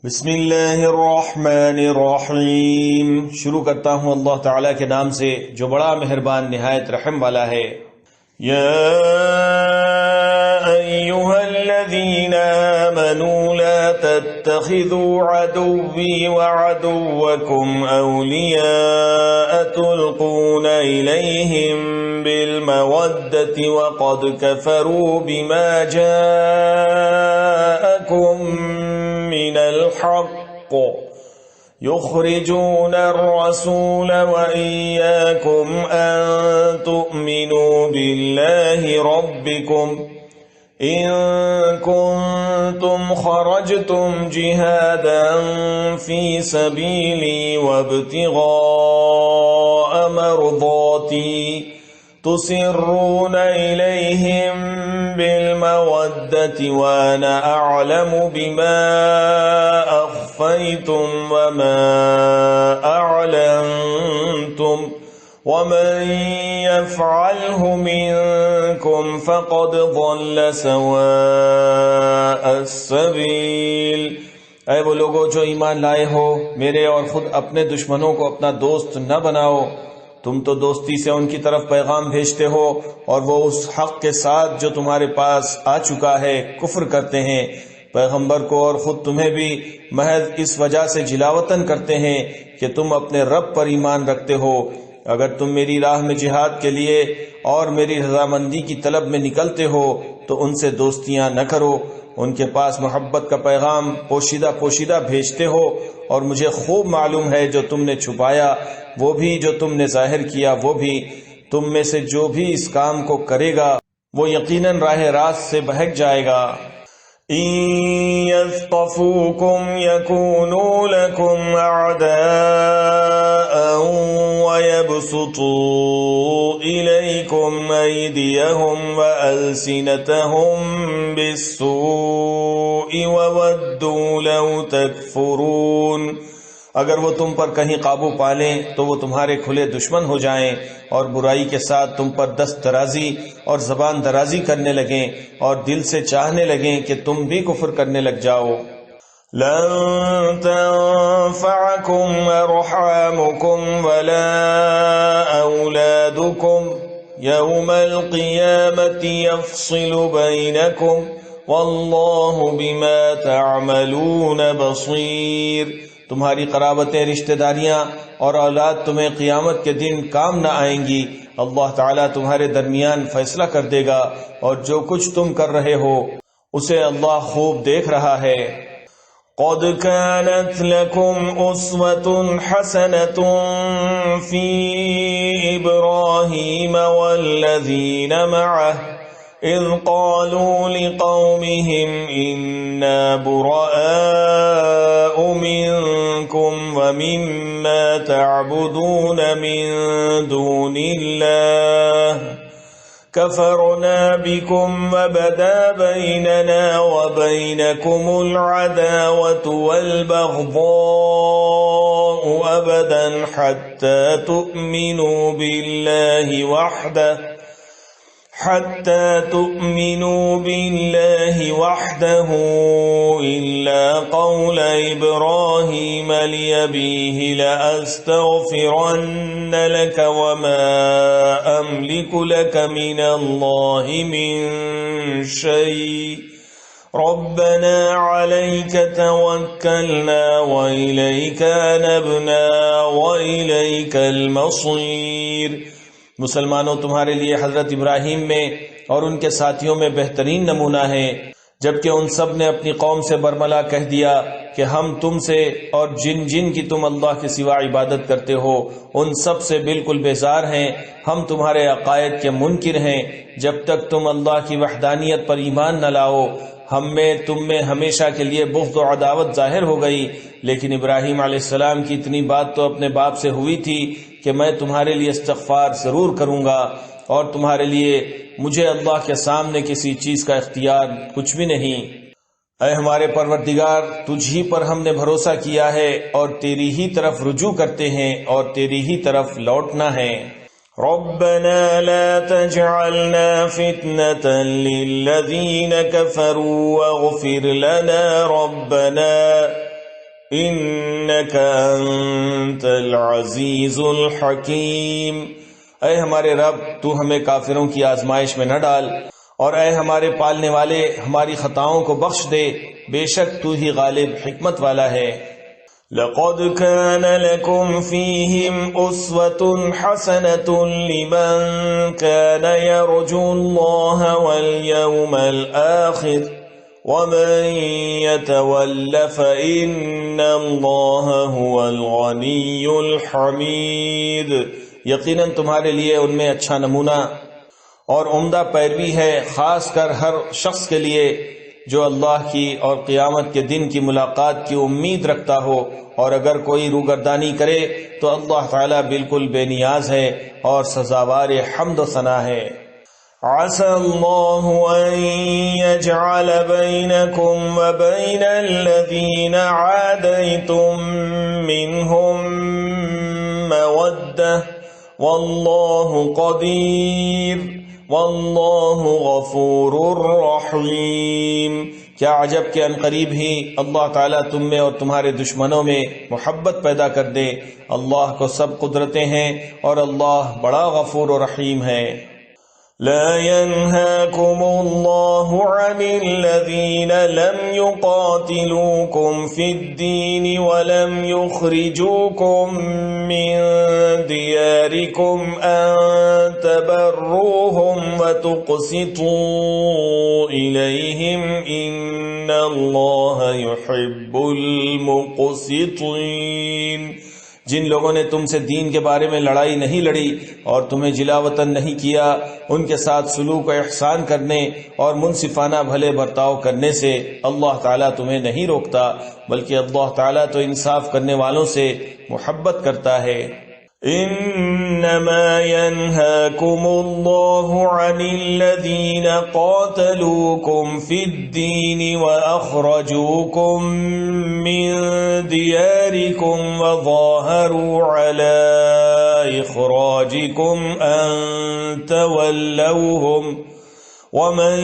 بسم اللہ الرحمن الرحیم۔ شروع کرتا ہوں اللہ تعالیٰ کے نام سے جو بڑا مہربان نہایت رحم والا ہے۔ یا ایھا الذین آمنوا لا تتخذوا عدوی وعدوکم اولیاء تلقون الیہم بالمودۃ وقد کفروا بما جاءکم من الحق يخرجون الرسول وإياكم أن تؤمنوا بالله ربكم إن كنتم خرجتم جهادا في سبيلي وابتغاء مرضاتي تسرون إليهم بالمودة وأنا أعلم بما أخفيتم وما أعلنتم ومن يفعله منكم فقد ضل سواء السبيل۔ اے وہ لوگو جو ایمان لائے ہو، میرے اور خود اپنے دشمنوں کو اپنا دوست نہ بناؤ۔ تم تو دوستی سے ان کی طرف پیغام بھیجتے ہو اور وہ اس حق کے ساتھ جو تمہارے پاس آ چکا ہے کفر کرتے ہیں۔ پیغمبر کو اور خود تمہیں بھی محض اس وجہ سے جلاوطن کرتے ہیں کہ تم اپنے رب پر ایمان رکھتے ہو۔ اگر تم میری راہ میں جہاد کے لیے اور میری رضامندی کی طلب میں نکلتے ہو تو ان سے دوستیاں نہ کرو۔ ان کے پاس محبت کا پیغام پوشیدہ پوشیدہ بھیجتے ہو اور مجھے خوب معلوم ہے جو تم نے چھپایا وہ بھی، جو تم نے ظاہر کیا وہ بھی۔ تم میں سے جو بھی اس کام کو کرے گا وہ یقیناً راہ راست سے بہک جائے گا۔ إن يثقفوكم يكونوا لكم أعداء ويبسطوا إليكم أيديهم وألسنتهم بالسوء وودوا لو تكفرون۔ اگر وہ تم پر کہیں قابو پالیں تو وہ تمہارے کھلے دشمن ہو جائیں اور برائی کے ساتھ تم پر دست درازی اور زبان درازی کرنے لگیں اور دل سے چاہنے لگیں کہ تم بھی کفر کرنے لگ جاؤ۔ لن تنفعكم أرحامكم ولا أولادكم يوم القيامة يفصل بينكم والله بما تعملون بصير۔ تمہاری قرابتیں، رشتہ داریاں اور اولاد تمہیں قیامت کے دن کام نہ آئیں گی۔ اللہ تعالیٰ تمہارے درمیان فیصلہ کر دے گا اور جو کچھ تم کر رہے ہو اسے اللہ خوب دیکھ رہا ہے۔ قد كانت لكم أسوة حسنة في إبراهيم والذين معه إذ قالوا لقومهم إنا براء منكم ومما تعبدون من دون الله كفرنا بكم وبدا بيننا وبينكم العداوة والبغضاء أبدا حتى تؤمنوا بالله وحده إلا قول إبراهيم لأبيه لأستغفرن لك وما أملك لك من الله من شيء ربنا عليك توكلنا وإليك أنبنا وإليك المصير۔ مسلمانوں، تمہارے لیے حضرت ابراہیم میں اور ان کے ساتھیوں میں بہترین نمونہ ہے، جبکہ ان سب نے اپنی قوم سے برملا کہہ دیا کہ ہم تم سے اور جن جن کی تم اللہ کے سوا عبادت کرتے ہو ان سب سے بالکل بیزار ہیں۔ ہم تمہارے عقائد کے منکر ہیں جب تک تم اللہ کی وحدانیت پر ایمان نہ لاؤ۔ ہم میں تم میں ہمیشہ کے لیے بغض و عداوت ظاہر ہو گئی، لیکن ابراہیم علیہ السلام کی اتنی بات تو اپنے باپ سے ہوئی تھی کہ میں تمہارے لیے استغفار ضرور کروں گا اور تمہارے لیے مجھے اللہ کے سامنے کسی چیز کا اختیار کچھ بھی نہیں۔ اے ہمارے پروردگار، تجھ ہی پر ہم نے بھروسہ کیا ہے اور تیری ہی طرف رجوع کرتے ہیں اور تیری ہی طرف لوٹنا ہے۔ ربنا لا تجعلنا فتنة للذين كفروا واغفر لنا ربنا إنك أنت العزيز الحكيم۔ اے ہمارے رب، تو ہمیں کافروں کی آزمائش میں نہ ڈال، اور اے ہمارے پالنے والے ہماری خطاؤں کو بخش دے، بے شک تو ہی غالب حکمت والا ہے۔ لقد كان لكم فيهم أسوة حسنة لمن كان يرجو الله واليوم الآخر ومن يتول فإن الله هو الغني الحميد۔ یقیناً تمہارے لیے ان میں اچھا نمونہ اور عمدہ پیروی ہے، خاص کر ہر شخص کے لیے جو اللہ کی اور قیامت کے دن کی ملاقات کی امید رکھتا ہو، اور اگر کوئی روگردانی کرے تو اللہ تعالیٰ بالکل بے نیاز ہے اور سزاوار حمد و ثنا ہے۔ عسى الله أن يجعل بينكم وبين الذين عاديتم منهم مودة والله قدير والله غفور رحيم۔ کیا عجب کہ عنقریب ہی اللہ تعالیٰ تم میں اور تمہارے دشمنوں میں محبت پیدا کر دے۔ اللہ کو سب قدرتیں ہیں اور اللہ بڑا غفور و رحیم ہے۔ لا ينهاكم الله عن الذين لم يقاتلوكم في الدين ولم يخرجوكم من دياركم أن تبروهم وتقسطوا إليهم إن الله يحب المقسطين۔ جن لوگوں نے تم سے دین کے بارے میں لڑائی نہیں لڑی اور تمہیں جلا وطن نہیں کیا، ان کے ساتھ سلوک و احسان کرنے اور منصفانہ بھلے برتاؤ کرنے سے اللہ تعالیٰ تمہیں نہیں روکتا، بلکہ اللہ تعالیٰ تو انصاف کرنے والوں سے محبت کرتا ہے۔ انما ينهاكم الله عن الذين قاتلوكم في الدين واخرجوكم من دياركم وظاهروا على اخراجكم ان تولوهم ومن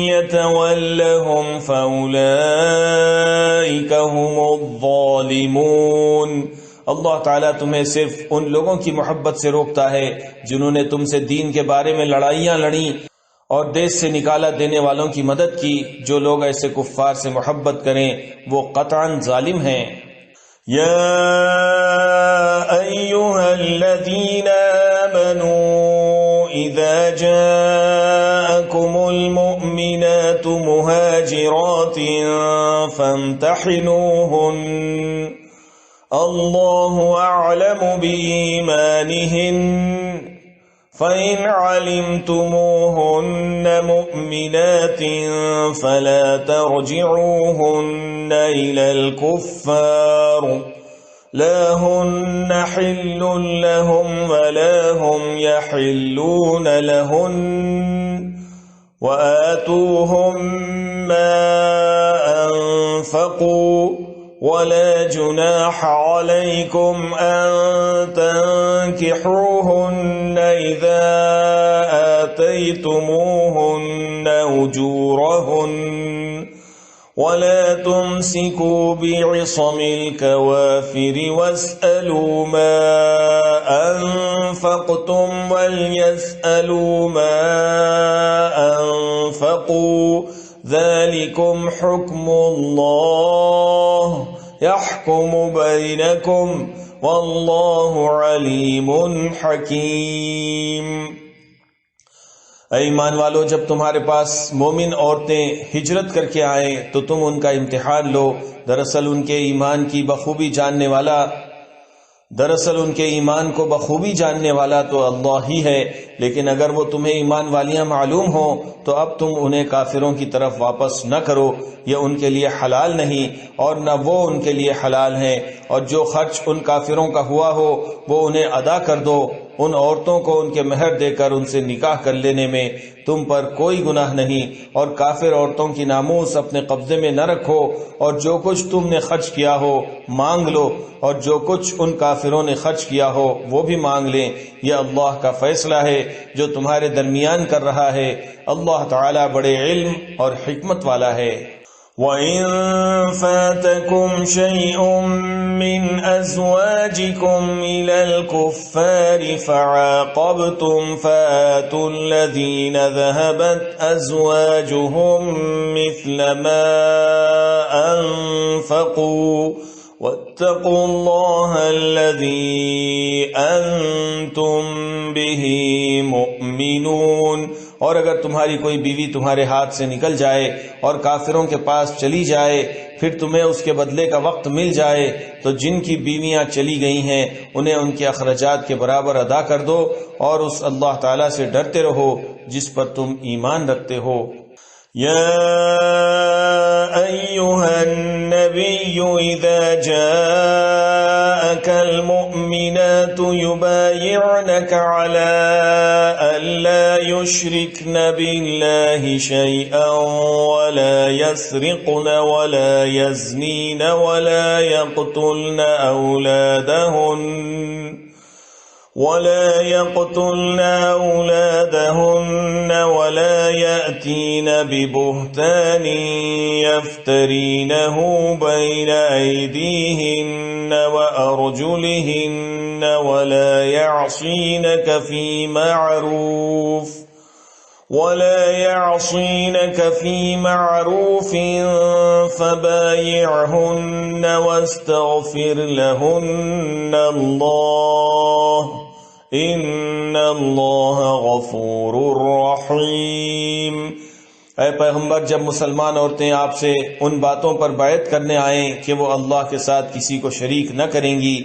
يتولهم فاولئك هم الظالمون۔ اللہ تعالیٰ تمہیں صرف ان لوگوں کی محبت سے روکتا ہے جنہوں نے تم سے دین کے بارے میں لڑائیاں لڑیں اور دیس سے نکالا دینے والوں کی مدد کی۔ جو لوگ ایسے کفار سے محبت کریں وہ قطعاً ظالم ہیں۔ یا ایھا الذین آمنوا اذا جاءکم المؤمنات مہاجرات فامتحنوہن اللہ اعلم بإیمانہن فإن علمتموہن مؤمنات فلا ترجعوہن إلى الكفار لا ہن حل لهم ولا هم يحلون لهن وآتوهم ما أنفقوا ولا جناح عليكم أن تنكحوهن إذا آتيتموهن أجورهن ولا تمسكوا بعصم الكوافر واسألوا ما أنفقتم وليسألوا ما أنفقوا ذلكم حكم الله يحكم بينكم والله عليم حكيم۔ اے ایمان والو، جب تمہارے پاس مومن عورتیں ہجرت کر کے آئیں تو تم ان کا امتحان لو۔ دراصل ان کے ایمان کو بخوبی جاننے والا تو اللہ ہی ہے، لیکن اگر وہ تمہیں ایمان والیاں معلوم ہوں تو اب تم انہیں کافروں کی طرف واپس نہ کرو، یہ ان کے لیے حلال نہیں اور نہ وہ ان کے لیے حلال ہیں، اور جو خرچ ان کافروں کا ہوا ہو وہ انہیں ادا کر دو۔ ان عورتوں کو ان کے مہر دے کر ان سے نکاح کر لینے میں تم پر کوئی گناہ نہیں، اور کافر عورتوں کی ناموس اپنے قبضے میں نہ رکھو، اور جو کچھ تم نے خرچ کیا ہو مانگ لو، اور جو کچھ ان کافروں نے خرچ کیا ہو وہ بھی مانگ لیں۔ یہ اللہ کا فیصلہ ہے جو تمہارے درمیان کر رہا ہے، اللہ تعالیٰ بڑے علم اور حکمت والا ہے۔ وَإِن فَاتَكُمْ شَيْءٌ مِّنْ أَزْوَاجِكُمْ إِلَى الْكُفَّارِ فَعَاقَبْتُمْ فَآتُوا الَّذِينَ ذَهَبَتْ أَزْوَاجُهُم مِّثْلَ مَا أَنفَقُوا وَاتَّقُوا اللَّهَ الَّذِي أَنتُم بِهِ مُؤْمِنُونَ۔ اور اگر تمہاری کوئی بیوی تمہارے ہاتھ سے نکل جائے اور کافروں کے پاس چلی جائے، پھر تمہیں اس کے بدلے کا وقت مل جائے، تو جن کی بیویاں چلی گئی ہیں انہیں ان کے اخراجات کے برابر ادا کر دو، اور اس اللہ تعالیٰ سے ڈرتے رہو جس پر تم ایمان رکھتے ہو۔ یا ایھا النبی اذا جاءک المؤمنات یبایعنک علی ألا يشركن بالله شيئا ولا يسرقن ولا يزنين ولا يقتلن أولادهن ولا يأتين ببهتان يفترينه بين أيديهن وأرجلهن ولا يعصينك في معروف فبايعهن واستغفر لهن الله ان اللہ غفور رحیم۔ اے پیغمبر، جب مسلمان عورتیں آپ سے ان باتوں پر بیعت کرنے آئیں کہ وہ اللہ کے ساتھ کسی کو شریک نہ کریں گی،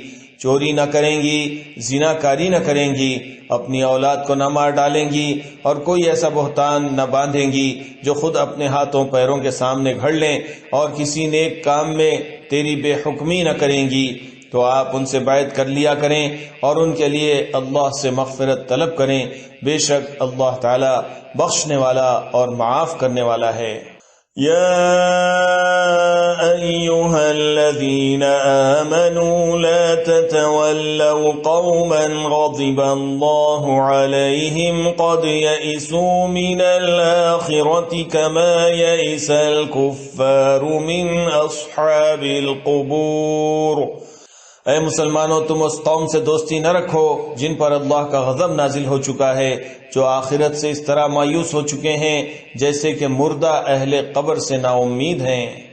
چوری نہ کریں گی، زنا کاری نہ کریں گی، اپنی اولاد کو نہ مار ڈالیں گی، اور کوئی ایسا بہتان نہ باندھیں گی جو خود اپنے ہاتھوں پیروں کے سامنے گھڑ لیں، اور کسی نیک کام میں تیری بے حکمی نہ کریں گی، تو آپ ان سے بیعت کر لیا کریں اور ان کے لیے اللہ سے مغفرت طلب کریں، بے شک اللہ تعالی بخشنے والا اور معاف کرنے والا ہے۔ یا ایھا الذین آمنوا لا تتولوا قوما غضب اللہ علیہم قد یئسوا من الآخرة كما یئس الکفار من اصحاب القبور۔ اے مسلمانوں، تم اس قوم سے دوستی نہ رکھو جن پر اللہ کا غضب نازل ہو چکا ہے، جو آخرت سے اس طرح مایوس ہو چکے ہیں جیسے کہ مردہ اہل قبر سے نا امید ہیں۔